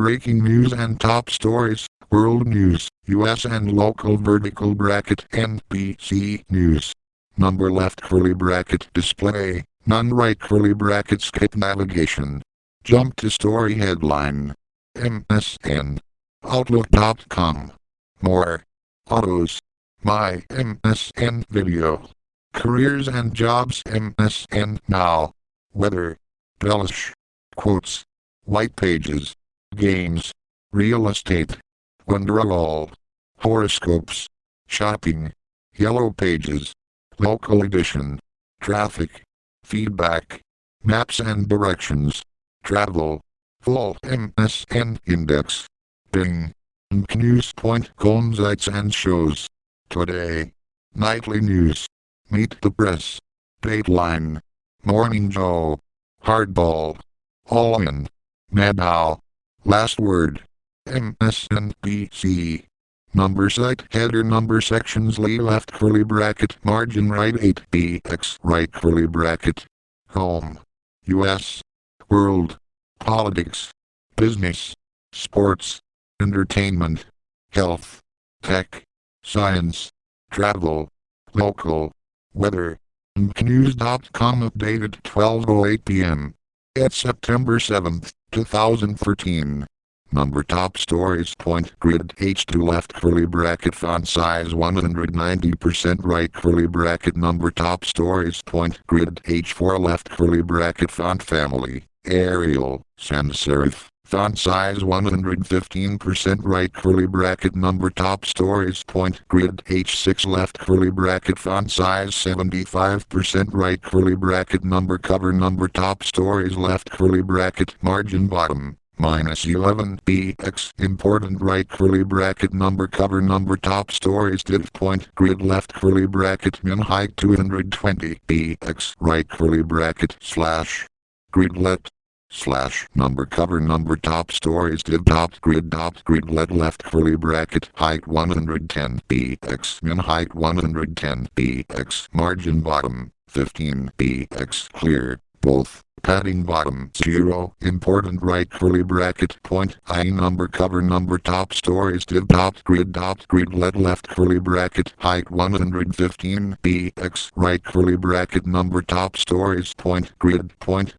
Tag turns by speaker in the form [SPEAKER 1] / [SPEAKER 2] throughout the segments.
[SPEAKER 1] Breaking news and top stories, world news, US and local vertical bracket NBC News. Number left curly bracket display, none right curly bracket skip navigation. Jump to story headline. MSN. Outlook.com. More. Autos. My MSN video. Careers and jobs MSN now. Weather. Delish. Quotes. White pages. Games. Real estate. Wonderwall. Horoscopes. Shopping. Yellow pages. Local edition. Traffic. Feedback. Maps and directions. Travel. Full MSN index. Bing. News point consites and shows. Today. Nightly news. Meet the press. Dateline. Morning Joe. Hardball. All in. Madhow. Last word. MSNBC. Number site header number sections left curly bracket margin right 8bx right curly bracket. Home. US. World. Politics. Business. Sports. Entertainment. Health. Tech. Science. Travel. Local. Weather. nbcnews.com updated 12:08 p.m. at September 7th, 2013. Number top stories point grid H2 left curly bracket font size 190% right curly bracket number top stories point grid H4 left curly bracket font family Arial sans serif font size 115% right curly bracket number top stories point grid H6 left curly bracket font size 75% right curly bracket number cover number top stories left curly bracket margin bottom -11bx important right curly bracket number cover number top stories div point grid left curly bracket min height 220bx right curly bracket slash gridlet slash number cover number top stories div dot gridlet left curly bracket height 110bx min height 110bx margin bottom 15bx clear both padding bottom 0 important right curly bracket point I number cover number top stories div dot gridlet left curly bracket height 115bx right curly bracket number top stories point gridlet point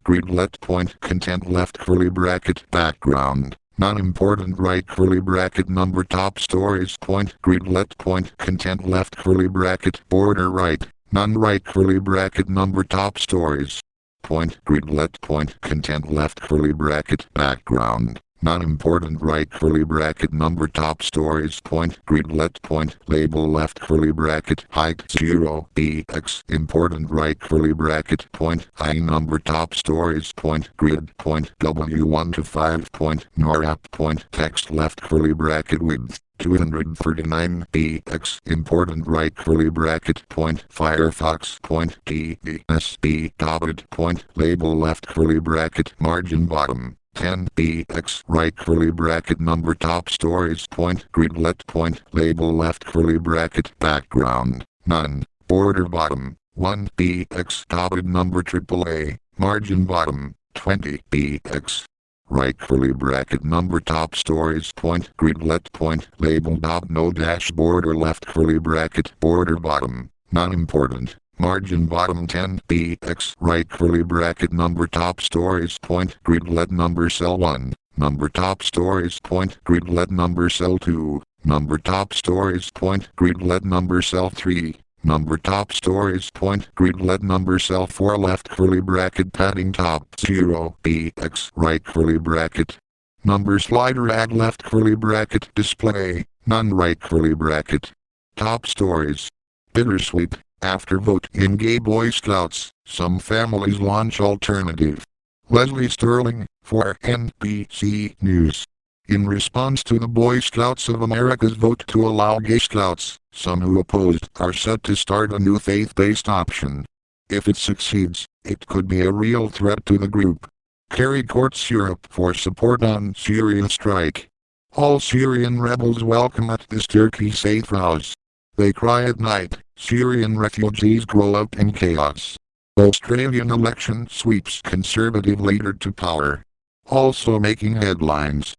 [SPEAKER 1] content left curly bracket background non-important right curly bracket number top stories point gridlet point content left curly bracket border right none right curly bracket number top stories point gridlet point content left curly bracket background non-important right curly bracket number top stories point gridlet point label left curly bracket height 0bx important right curly bracket point I number top stories point grid point W1 to 5 point norap point text left curly bracket width 239bx important right curly bracket point Firefox point DSB dotted point label left curly bracket margin bottom 10bx right curly bracket number top stories point gridlet point label left curly bracket background none border bottom 1bx dotted number AAA margin bottom 20bx right curly bracket number top stories point gridlet point label dot no dash border left curly bracket border bottom non-important margin bottom 10bx right curly bracket number top stories point gridlet number cell 1 number top stories point gridlet number cell 2 number top stories point gridlet number cell 3 number top stories point gridlet number cell 4 left curly bracket padding top 0bx right curly bracket number slider add left curly bracket display none right curly bracket top stories bittersweet after vote in gay Boy Scouts some families launch alternative. Leslie Sterling for NBC News. In response to the Boy Scouts of America's vote to allow gay scouts, some who opposed are set to start a new faith-based option. If it succeeds, it could be a real threat to the group. Kerry courts Europe for support on Syrian strike. All Syrian rebels welcome at this Turkey safe house. They cry at night, Syrian refugees grow up in chaos. Australian election sweeps Conservative leader to power. Also making headlines,